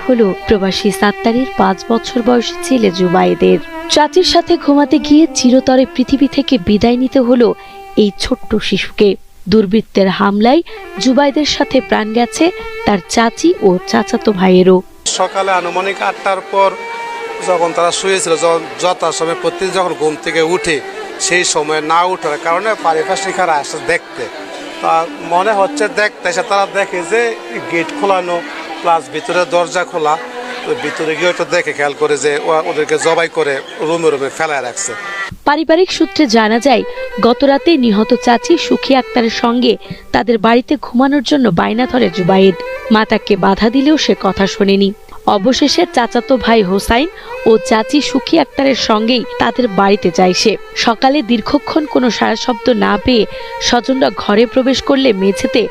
হলো প্রবাসী সাত্তারের 5 বছর বয়সী ছেলে জুবায়েদের। চাচির সাথে ঘুমাতে গিয়ে চিরতরে পৃথিবী থেকে বিদায় নিতে হলো এই ছোট্ট শিশুকে। দুর্বৃত্তের হামলায় জুবায়েদের সাথে প্রাণ গেছে তার চাচি ও চাচাতো ভাইয়েরও। সকালে আনুমানিক 8টার পর যখন তারা শুয়েছিল, যথাসময় প্রতিদিন যখন ঘুম থেকে উঠে সেই সময় না ওঠার কারণে পারিপার্শ্বিকরা আসে দেখতে। তা মনে হচ্ছে দেখতে এসে তারা দেখে যে গেট খোলানো প্লাস ভিতরে দরজা খোলা। তো ভিতরে গিয়ে তো দেখে খেয়াল করে যে ওদেরকে জবাই করে রুমে ফেলায় রাখছে। পারিবারিক সূত্রে জানা যায়, গতরাতে নিহত চাচি সুখী আক্তারের সঙ্গে তাদের বাড়িতে ঘুমানোর জন্য বায়না ধরে জুবায়েদ। মা তাকে বাধা দিলেও সে কথা শোনেনি। অবশেষে চাচাতো ভাই হোসাইন ও চাচি সুখী আক্তারের সঙ্গেই তাদের বাড়িতে যায় সে। সকালে দীর্ঘক্ষণ কোনো সারা শব্দ না পেয়ে স্বজনরা ঘরে প্রবেশ করলে মেঝেতে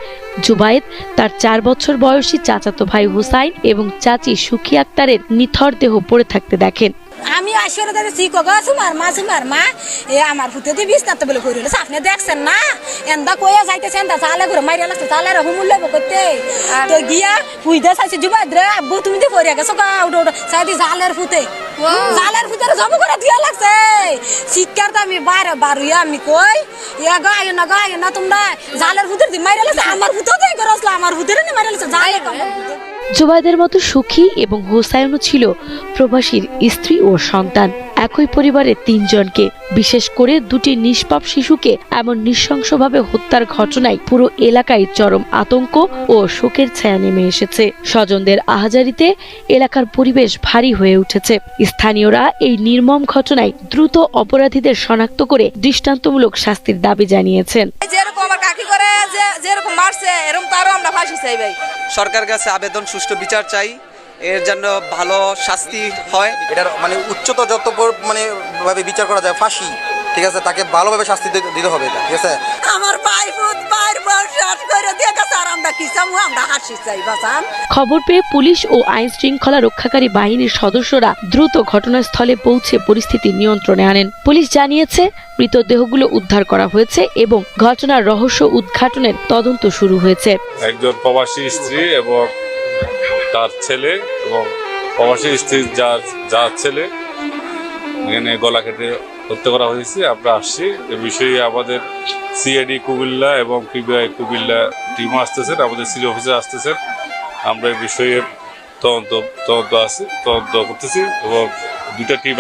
জুবায়েদ, তার 4 বছর বয়সী চাচাতো ভাই হোসাইন এবং চাচি সুখী আক্তারের নিথর দেহ পড়ে থাকতে দেখেন। আমি আসলে দাদা শিখো গো সুমার মা আমার ফুটে দিয়ে বিছনাতে বলে করিল আপনি দেখছেন না এন্দা কইয়া যাইতেছেন দা চালে ঘুরে মাইরা লাগছে চালে হুমুল লইব করতে তো গিয়া ফুইদা চাইছে জুবায়েদ রে আব্বু তুমি তো পড়ে গেছো গা উঠো সাইদি জালের ফুটে জব করে দিয়া লাগছে শিক্ষার তো আমি বারুইয়া আমি কই ইয়া গায় না তোমরা জালের ফুটে দি মাইরা লাগছে আমার ফুটো দেই করছলা আমার ফুটে নি মাইরা লাগছে জালে জুবায়েদের মতো সুখী এবং হোসাইনও ছিল প্রবাসীর স্ত্রী ও সন্তান। একই পরিবারের 3 জনকে, বিশেষ করে 2টি নিষ্পাপ শিশুকে এমন নৃশংসভাবে হত্যার ঘটনায় পুরো এলাকায় চরম আতঙ্ক ও শোকের ছায়া নেমে এসেছে। স্বজনদের আহাজারিতে এলাকার পরিবেশ ভারী হয়ে উঠেছে। স্থানীয়রা এই নির্মম ঘটনায় দ্রুত অপরাধীদের শনাক্ত করে দৃষ্টান্তমূলক শাস্তির দাবি জানিয়েছেন। সরকার কাছে আবেদন, সুষ্ঠু বিচার চাই, এর জন্য ভালো শাস্তি হয়। এটার মানে উচ্চতর যত ভাবে বিচার করা যায়, ফাঁসি, ঠিক আছে, তাকে ভালোভাবে শাস্তি দিতে হবে, ঠিক আছে। আমার খবর পেয়ে পুলিশ ও আইন শৃঙ্খলা রক্ষাকারী বাহিনীর সদস্যরা দ্রুত ঘটনাস্থলে পৌঁছে পরিস্থিতি নিয়ন্ত্রণে আনেন। পুলিশ জানিয়েছে, মৃতদেহগুলো উদ্ধার করা হয়েছে এবং ঘটনার রহস্য উদ্ঘাটনের তদন্ত শুরু হয়েছে। একজন প্রবাসী স্ত্রী এবং তার ছেলে এবং প্রবাসী স্ত্রীর যার ছেলে এখানে গলা কেটে হত্যা করা হয়েছে। আমরা আসছি এ বিষয়ে, আমাদের সিআইডি কুমিল্লা এবং পিবিআই কুমিল্লা টিম আসতেছেন, আমাদের সিটি অফিসার আসতেছেন। আমরা এই বিষয়ে তদন্ত করতেছি এবং 2টা টিম